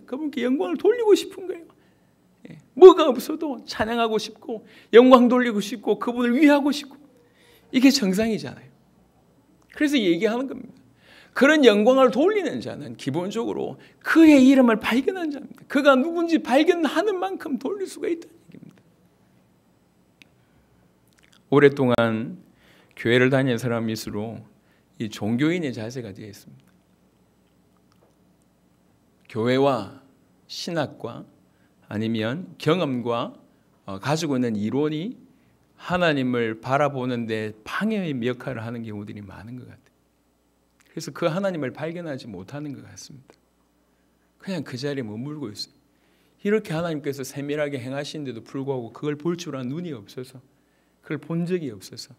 Speaker 1: 그분께 영광을 돌리고 싶은 거예요. 뭐가 없어도 찬양하고 싶고 영광 돌리고 싶고 그분을 위하고 싶고 이게 정상이잖아요. 그래서 얘기하는 겁니다. 그런 영광을 돌리는 자는 기본적으로 그의 이름을 발견한 자입니다. 그가 누군지 발견하는 만큼 돌릴 수가 있다는 얘기입니다. 오랫동안 교회를 다니는 사람일수록 이 종교인의 자세가 되어 있습니다. 교회와 신학과 아니면 경험과 가지고 있는 이론이 하나님을 바라보는데 방해의 역할을 하는 경우들이 많은 것 같아요. 그래서 그 하나님을 발견하지 못하는 것 같습니다. 그냥 그 자리에 머물고 있어요. 이렇게 하나님께서 세밀하게 행하시는데도 불구하고 그걸 볼 줄 아는 눈이 없어서 그걸 본 적이 없어서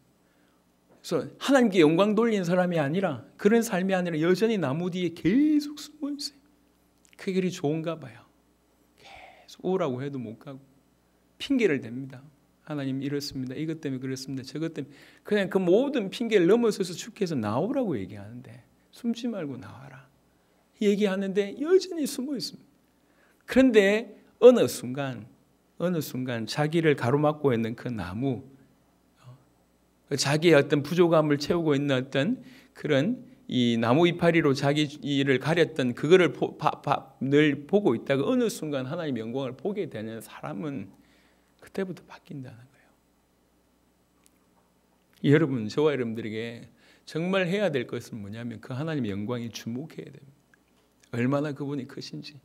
Speaker 1: 그래서 하나님께 영광 돌리는 사람이 아니라 그런 삶이 아니라 여전히 나무 뒤에 계속 숨어 있어요. 그 길이 좋은가 봐요. 계속 오라고 해도 못 가고 핑계를 댑니다. 하나님 이렇습니다. 이것 때문에 그렇습니다. 저것 때문에 그냥 그 모든 핑계를 넘어서서 주께서 나오라고 얘기하는데 숨지 말고 나와라. 얘기하는데 여전히 숨어 있습니다. 그런데 어느 순간 자기를 가로막고 있는 그 나무 자기의 어떤 부족함을 채우고 있는 어떤 그런 이 나무 이파리로 자기 일을 가렸던 그거를 늘 보고 있다가 어느 순간 하나님의 영광을 보게 되는 사람은 그때부터 바뀐다는 거예요. 여러분, 저와 여러분들에게 정말 해야 될 것은 뭐냐면 그 하나님의 영광에 주목해야 됩니다. 얼마나 그분이 크신지,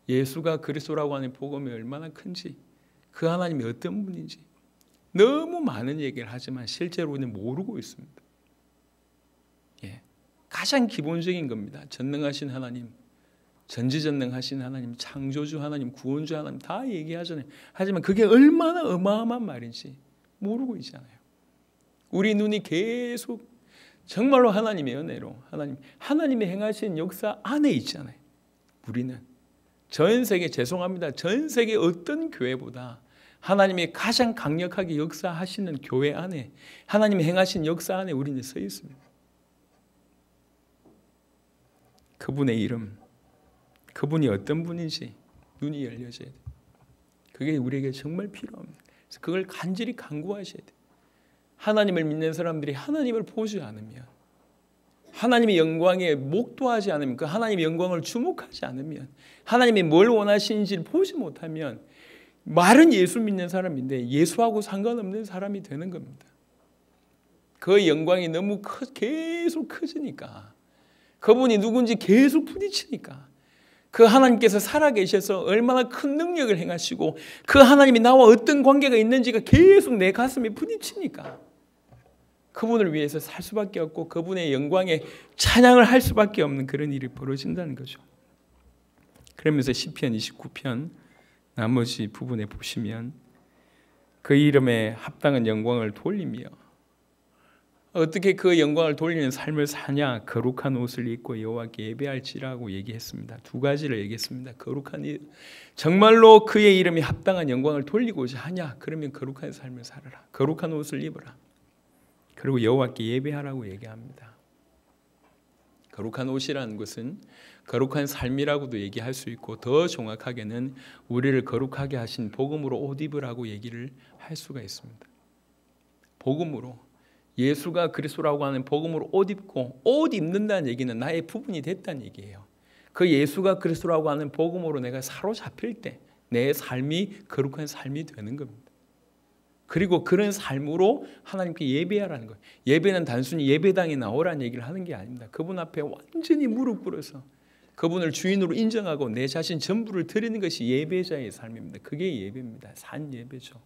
Speaker 1: 예수가 그리스도라고 하는 복음이 얼마나 큰지, 그 하나님이 어떤 분인지 너무 많은 얘기를 하지만 실제로 우리는 모르고 있습니다. 가장 기본적인 겁니다. 전능하신 하나님, 전지전능하신 하나님, 창조주 하나님, 구원주 하나님 다 얘기하잖아요. 하지만 그게 얼마나 어마어마한 말인지 모르고 있잖아요. 우리 눈이 계속 정말로 하나님의 은혜로 하나님의 행하신 역사 안에 있잖아요. 우리는 전 세계 죄송합니다. 전 세계 어떤 교회보다 하나님이 가장 강력하게 역사하시는 교회 안에 하나님이 행하신 역사 안에 우리는 서 있습니다. 그분의 이름, 그분이 어떤 분인지 눈이 열려져야 돼요. 그게 우리에게 정말 필요합니다. 그래서 그걸 간절히 간구하셔야 돼요. 하나님을 믿는 사람들이 하나님을 보지 않으면, 하나님의 영광에 목도하지 않으면, 그 하나님의 영광을 주목하지 않으면, 하나님이 뭘 원하시는지를 보지 못하면 말은 예수 믿는 사람인데 예수하고 상관없는 사람이 되는 겁니다. 그 영광이 너무 계속 커지니까, 그분이 누군지 계속 부딪히니까, 그 하나님께서 살아계셔서 얼마나 큰 능력을 행하시고 그 하나님이 나와 어떤 관계가 있는지가 계속 내 가슴에 부딪히니까 그분을 위해서 살 수밖에 없고 그분의 영광에 찬양을 할 수밖에 없는 그런 일이 벌어진다는 거죠. 그러면서 시편 29편 나머지 부분에 보시면 그 이름에 합당한 영광을 돌리며, 어떻게 그 영광을 돌리는 삶을 사냐? 거룩한 옷을 입고 여호와께 예배할지라고 얘기했습니다. 두 가지를 얘기했습니다. 거룩한, 정말로 그의 이름이 합당한 영광을 돌리고자 하냐? 그러면 거룩한 삶을 살아라. 거룩한 옷을 입어라. 그리고 여호와께 예배하라고 얘기합니다. 거룩한 옷이라는 것은 거룩한 삶이라고도 얘기할 수 있고, 더 정확하게는 우리를 거룩하게 하신 복음으로 옷 입으라고 얘기를 할 수가 있습니다. 복음으로, 예수가 그리스도라고 하는 복음으로 옷 입고, 옷 입는다는 얘기는 나의 부분이 됐다는 얘기예요. 그 예수가 그리스도라고 하는 복음으로 내가 사로잡힐 때 내 삶이 거룩한 삶이 되는 겁니다. 그리고 그런 삶으로 하나님께 예배하라는 거예요. 예배는 단순히 예배당에 나오라는 얘기를 하는 게 아닙니다. 그분 앞에 완전히 무릎 꿇어서 그분을 주인으로 인정하고 내 자신 전부를 드리는 것이 예배자의 삶입니다. 그게 예배입니다. 산 예배죠.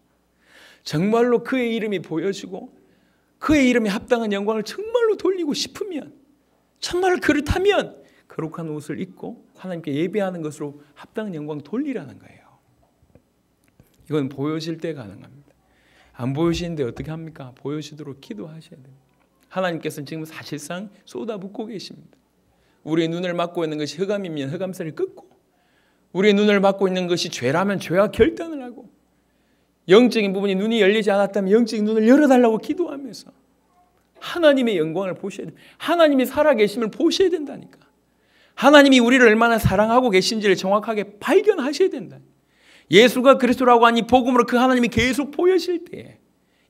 Speaker 1: 정말로 그의 이름이 보여지고 그의 이름에 합당한 영광을 정말로 돌리고 싶으면, 정말 그렇다면 거룩한 옷을 입고 하나님께 예배하는 것으로 합당한 영광 돌리라는 거예요. 이건 보여질 때 가능합니다. 안 보여지는데 어떻게 합니까? 보여지도록 기도하셔야 됩니다. 하나님께서는 지금 사실상 쏟아붓고 계십니다. 우리의 눈을 막고 있는 것이 흑암이면 흑암살을 끊고, 우리의 눈을 막고 있는 것이 죄라면 죄와 결단을 하고, 영적인 부분이 눈이 열리지 않았다면 영적인 눈을 열어달라고 기도하면서 하나님의 영광을 보셔야 돼요. 하나님이 살아계심을 보셔야 된다니까. 하나님이 우리를 얼마나 사랑하고 계신지를 정확하게 발견하셔야 된다. 예수가 그리스도라고 하니 복음으로 그 하나님이 계속 보여질 때,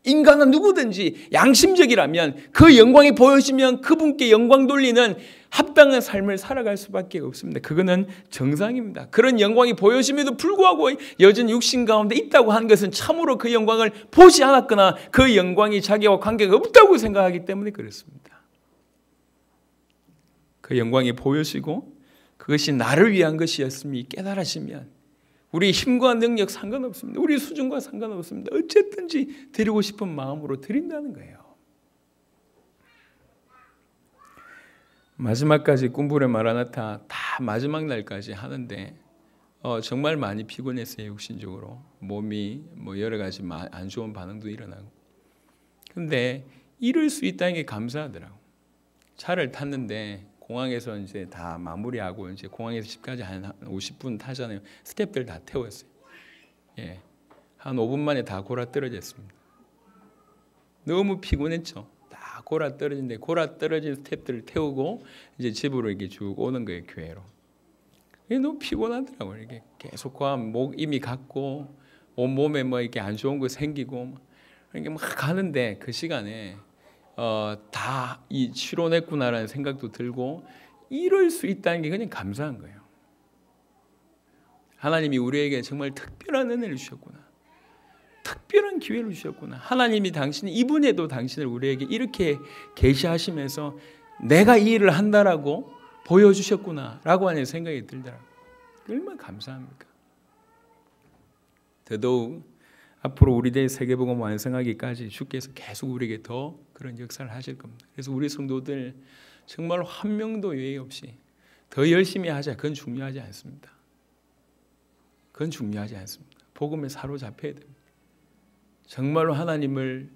Speaker 1: 인간은 누구든지 양심적이라면 그 영광이 보여지면 그분께 영광 돌리는 합당한 삶을 살아갈 수밖에 없습니다. 그거는 정상입니다. 그런 영광이 보여짐에도 불구하고 여전히 육신 가운데 있다고 하는 것은 참으로 그 영광을 보지 않았거나 그 영광이 자기와 관계가 없다고 생각하기 때문에 그렇습니다. 그 영광이 보여지고 그것이 나를 위한 것이었음이 깨달아지면 우리 힘과 능력 상관없습니다. 우리 수준과 상관없습니다. 어쨌든지 드리고 싶은 마음으로 드린다는 거예요. 마지막까지 꿈부레 마라나타 다 마지막 날까지 하는데 정말 많이 피곤했어요. 육신적으로 몸이 여러 가지 안 좋은 반응도 일어나고. 근데 이럴 수 있다는 게 감사하더라고. 차를 탔는데 공항에서 이제 다 마무리하고 이제 공항에서 집까지 한 50분 타잖아요. 스태프들 다 태웠어요. 예, 한 5분 만에 다 골아 떨어졌습니다. 너무 피곤했죠. 다 골아 떨어진데 골아 떨어진 스태프들을 태우고 이제 집으로 이렇게 쭉 오는 거예요, 교회로. 이게 너무 피곤하더라고요. 이게 계속 목 이미 갔고 온 몸에 이렇게 안 좋은 거 생기고 이렇게 막 가는데 그 시간에 다 이 치료냈구나라는 생각도 들고, 이럴 수 있다는 게 그냥 감사한 거예요. 하나님이 우리에게 정말 특별한 은혜를 주셨구나. 특별한 기회를 주셨구나. 하나님이 당신이 이분에도 당신을 우리에게 이렇게 계시하시면서 내가 이 일을 한다라고 보여주셨구나 라고 하는 생각이 들더라고요. 얼마나 감사합니까? 더더욱 앞으로 우리 대 세계복음 완성하기까지 주께서 계속 우리에게 더 그런 역사를 하실 겁니다. 그래서 우리 성도들 정말 한 명도 예외 없이 더 열심히 하자. 그건 중요하지 않습니다. 그건 중요하지 않습니다. 복음에 사로잡혀야 됩니다. 정말로 하나님을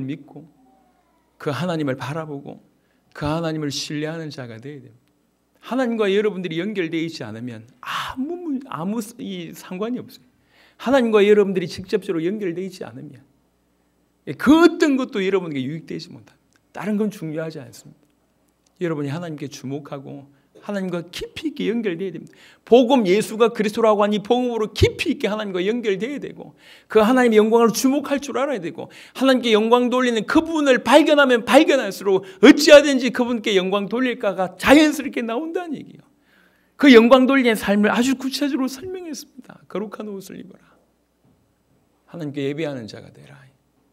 Speaker 1: 믿고 그 하나님을 바라보고 그 하나님을 신뢰하는 자가 되어야 됩니다. 하나님과 여러분들이 연결되어 있지 않으면 아무 상관이 없어요. 하나님과 여러분들이 직접적으로 연결되어 있지 않으면 그 어떤 것도 여러분에게 유익되지 못합니다. 다른 건 중요하지 않습니다. 여러분이 하나님께 주목하고 하나님과 깊이 있게 연결되어야 됩니다. 복음 예수가 그리스도라고 하니 복음으로 깊이 있게 하나님과 연결되어야 되고, 그 하나님의 영광을 주목할 줄 알아야 되고, 하나님께 영광 돌리는 그분을 발견하면 발견할수록 어찌하든지 그분께 영광 돌릴까가 자연스럽게 나온다는 얘기예요. 그 영광 돌리는 삶을 아주 구체적으로 설명했습니다. 거룩한 옷을 입어라. 하나님께 예배하는 자가 되라.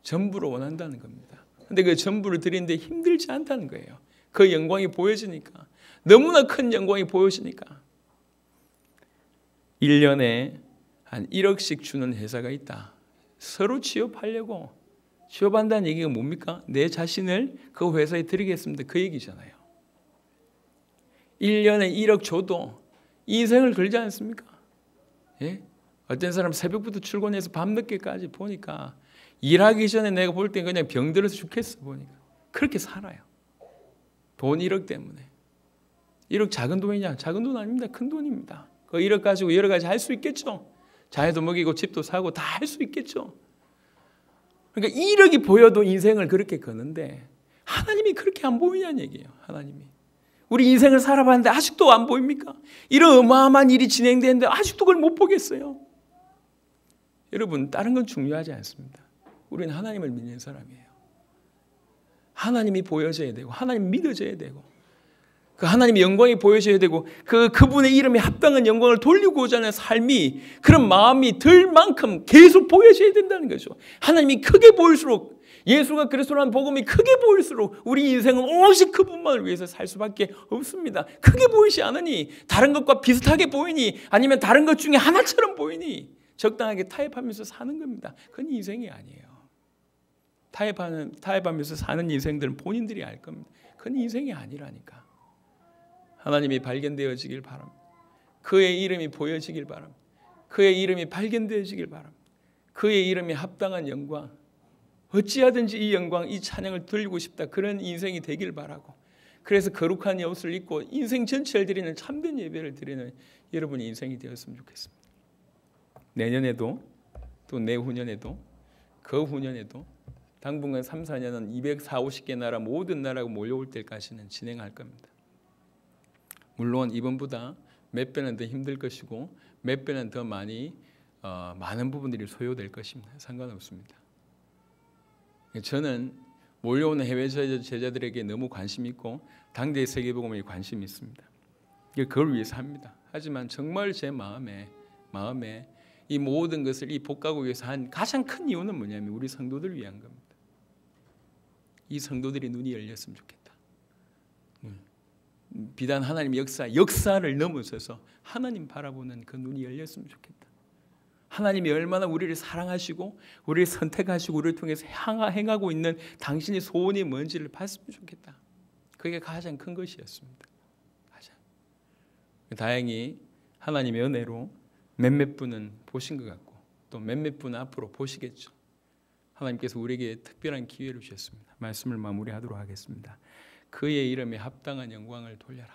Speaker 1: 전부로 원한다는 겁니다. 근데 그 전부를 드리는데 힘들지 않다는 거예요. 그 영광이 보여지니까. 너무나 큰 영광이 보여지니까. 1년에 한 1억씩 주는 회사가 있다. 서로 취업하려고. 취업한다는 얘기가 뭡니까? 내 자신을 그 회사에 드리겠습니다. 그 얘기잖아요. 1년에 1억 줘도 인생을 걸지 않습니까? 예? 어떤 사람 새벽부터 출근해서 밤늦게까지 보니까 일하기 전에 내가 볼 때 그냥 병들어서 죽겠어 보니까. 그렇게 살아요. 돈 1억 때문에. 1억 작은 돈이냐? 작은 돈 아닙니다. 큰 돈입니다. 그 1억 가지고 여러 가지 할 수 있겠죠. 자녀도 먹이고 집도 사고 다 할 수 있겠죠. 그러니까 1억이 보여도 인생을 그렇게 거는데 하나님이 그렇게 안 보이냐는 얘기예요. 하나님이. 우리 인생을 살아봤는데 아직도 안 보입니까? 이런 어마어마한 일이 진행되는데 아직도 그걸 못 보겠어요. 여러분, 다른 건 중요하지 않습니다. 우리는 하나님을 믿는 사람이에요. 하나님이 보여져야 되고 하나님 믿어져야 되고 그 하나님의 영광이 보여져야 되고 그분의 이름에 합당한 영광을 돌리고자 하는 삶이 그런 마음이 들 만큼 계속 보여져야 된다는 거죠. 하나님이 크게 보일수록 예수가 그리스도라는 복음이 크게 보일수록 우리 인생은 오직 그분만을 위해서 살 수밖에 없습니다. 크게 보이지 않으니 다른 것과 비슷하게 보이니 아니면 다른 것 중에 하나처럼 보이니 적당하게 타협하면서 사는 겁니다. 그건 인생이 아니에요. 타협하면서 사는 인생들은 본인들이 알 겁니다. 그건 인생이 아니라니까. 하나님이 발견되어지길 바랍니다. 그의 이름이 보여지길 바랍니다. 그의 이름이 발견되어지길 바랍니다. 그의 이름에 합당한 영광, 어찌하든지 이 영광, 이 찬양을 드리고 싶다. 그런 인생이 되길 바라고. 그래서 거룩한 옷을 입고 인생 전체를 드리는 참된 예배를 드리는 여러분의 인생이 되었으면 좋겠습니다. 내년에도 또 내후년에도 그 후년에도 당분간 3, 4년은 240, 50개 나라 모든 나라가 몰려올 때까지는 진행할 겁니다. 물론 이번보다 몇 배는 더 힘들 것이고 몇 배는 더 많은 부분들이 소요될 것입니다. 상관없습니다. 저는 몰려오는 해외 제자들에게 너무 관심이 있고 당대의 세계복음에 관심이 있습니다. 그걸 위해서 합니다. 하지만 정말 제 마음에 이 모든 것을 이 복가국에 위해서 한 가장 큰 이유는 뭐냐면 우리 성도들을 위한 겁니다. 이 성도들이 눈이 열렸으면 좋겠다. 비단 하나님 역사를 넘어서서 하나님 바라보는 그 눈이 열렸으면 좋겠다. 하나님이 얼마나 우리를 사랑하시고 우리를 선택하시고 우리를 통해서 행하고 있는 당신의 소원이 뭔지를 봤으면 좋겠다. 그게 가장 큰 것이었습니다. 가장. 다행히 하나님의 은혜로 몇몇 분은 보신 것 같고 또 몇몇 분은 앞으로 보시겠죠. 하나님께서 우리에게 특별한 기회를 주셨습니다. 말씀을 마무리하도록 하겠습니다. 그의 이름에 합당한 영광을 돌려라.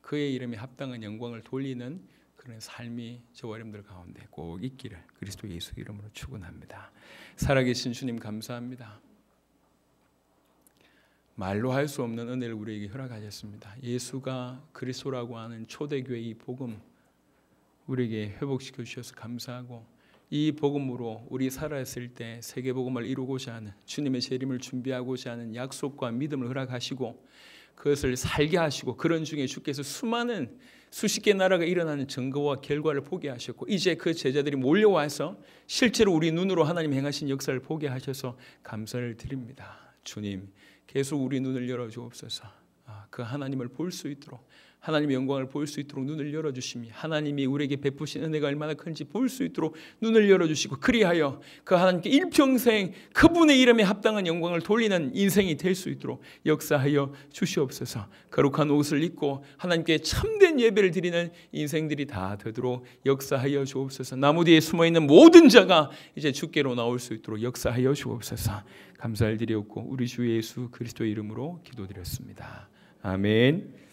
Speaker 1: 그의 이름에 합당한 영광을 돌리는 그런 삶이 저와 여러분들 가운데 꼭 있기를 그리스도 예수 이름으로 축원합니다. 살아계신 주님 감사합니다. 말로 할 수 없는 은혜를 우리에게 허락하셨습니다. 예수가 그리스도라고 하는 초대교회의 이 복음 우리에게 회복시켜 주셔서 감사하고 이 복음으로 우리 살아있을 때 세계복음을 이루고자 하는 주님의 재림을 준비하고자 하는 약속과 믿음을 허락하시고 그것을 살게 하시고 그런 중에 주께서 수많은 수십 개 나라가 일어나는 증거와 결과를 보게 하셨고 이제 그 제자들이 몰려와서 실제로 우리 눈으로 하나님 행하신 역사를 보게 하셔서 감사를 드립니다. 주님 계속 우리 눈을 열어주옵소서. 그 하나님을 볼 수 있도록 하나님의 영광을 볼 수 있도록 눈을 열어주시며 하나님이 우리에게 베푸신 은혜가 얼마나 큰지 볼 수 있도록 눈을 열어주시고 그리하여 그 하나님께 일평생 그분의 이름에 합당한 영광을 돌리는 인생이 될 수 있도록 역사하여 주시옵소서. 거룩한 옷을 입고 하나님께 참된 예배를 드리는 인생들이 다 되도록 역사하여 주옵소서. 나무 뒤에 숨어있는 모든 자가 이제 주께로 나올 수 있도록 역사하여 주옵소서. 감사를 드리옵고 우리 주 예수 그리스도의 이름으로 기도드렸습니다. 아멘.